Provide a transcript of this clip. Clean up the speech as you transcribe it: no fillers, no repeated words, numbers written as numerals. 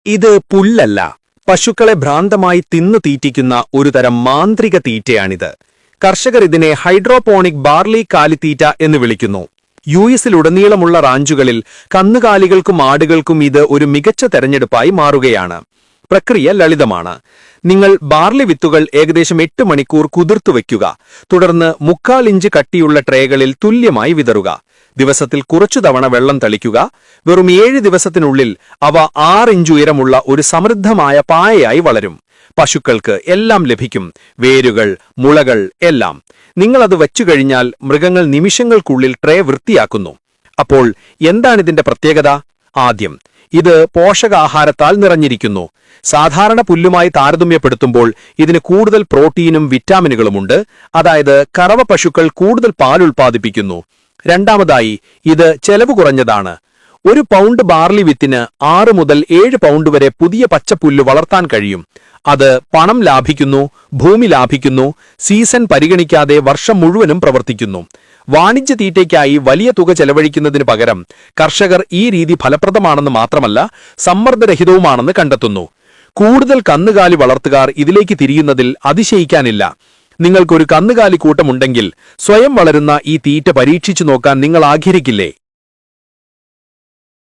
ഇത് പുല്ലല്ല, പശുക്കളെ ഭ്രാന്തമായി തിന്നു തീറ്റിക്കുന്ന ഒരു തരം മാന്ത്രിക തീറ്റയാണിത്. കർഷകർ ഇതിനെ ഹൈഡ്രോപോണിക് ബാർലി കാലിത്തീറ്റ എന്ന് വിളിക്കുന്നു. യുഎസിലുടനീളമുള്ള റാഞ്ചുകളിൽ കന്നുകാലികൾക്കും ആടുകൾക്കും ഇത് ഒരു മികച്ച തെരഞ്ഞെടുപ്പായി മാറുകയാണ്. പ്രക്രിയ ലളിതമാണ്. നിങ്ങൾ ബാർലി വിത്തുകൾ ഏകദേശം 8 മണിക്കൂർ കുതിർത്തു വയ്ക്കുക. തുടർന്ന് 1/4 ഇഞ്ച് കട്ടിയുള്ള ട്രേകളിൽ തുല്യമായി വിതറുക. ദിവസത്തിൽ കുറച്ചു തവണ വെള്ളം തളിക്കുക. വെറും 7 ദിവസത്തിനുള്ളിൽ അവ 6 ഇഞ്ച് ഉയരമുള്ള ഒരു സമൃദ്ധമായ പായയായി വളരും. പശുക്കൾക്ക് എല്ലാം ലഭിക്കും: വേരുകൾ, മുളകൾ, എല്ലാം. നിങ്ങളത് വച്ചുകഴിഞ്ഞാൽ മൃഗങ്ങൾ നിമിഷങ്ങൾക്കുള്ളിൽ ട്രേ വൃത്തിയാക്കുന്നു. അപ്പോൾ എന്താണിതിന്റെ പ്രത്യേകത? ആദ്യം, ഇത് പോഷകാഹാരത്താൽ നിറഞ്ഞിരിക്കുന്നു. സാധാരണ പുല്ലുമായി താരതമ്യപ്പെടുത്തുമ്പോൾ ഇതിന് കൂടുതൽ പ്രോട്ടീനും വിറ്റാമിനുകളുമുണ്ട്. അതായത് കറവ പശുക്കൾ കൂടുതൽ പാൽ ഉൽപ്പാദിപ്പിക്കുന്നു. രണ്ടാമതായി, ഇത് ചെലവ് കുറഞ്ഞതാണ്. 1 പൗണ്ട് ബാർലി വിത്തിന് 6 മുതൽ 7 പൗണ്ട് വരെ പുതിയ പച്ചപ്പുല്ല് വളർത്താൻ കഴിയും. അത് പണം ലാഭിക്കുന്നു, ഭൂമി ലാഭിക്കുന്നു, സീസൺ പരിഗണിക്കാതെ വർഷം മുഴുവനും പ്രവർത്തിക്കുന്നു. വാണിജ്യ തീറ്റയ്ക്കായി വലിയ തുക ചെലവഴിക്കുന്നതിന് പകരം കർഷകർ ഈ രീതി ഫലപ്രദമാണെന്ന് മാത്രമല്ല, സമ്മർദ്ദരഹിതവുമാണെന്ന് കണ്ടെത്തുന്നു. കൂടുതൽ കന്നുകാലി വളർത്തുകാർ ഇതിലേക്ക് തിരിയുന്നതിൽ അതിശയിക്കാനില്ല. നിങ്ങൾക്കൊരു കന്നുകാലി കൂട്ടമുണ്ടെങ്കിൽ സ്വയം വളരുന്ന ഈ തീറ്റ പരീക്ഷിച്ചു നോക്കാൻ നിങ്ങൾ ആഗ്രഹിക്കില്ലേ?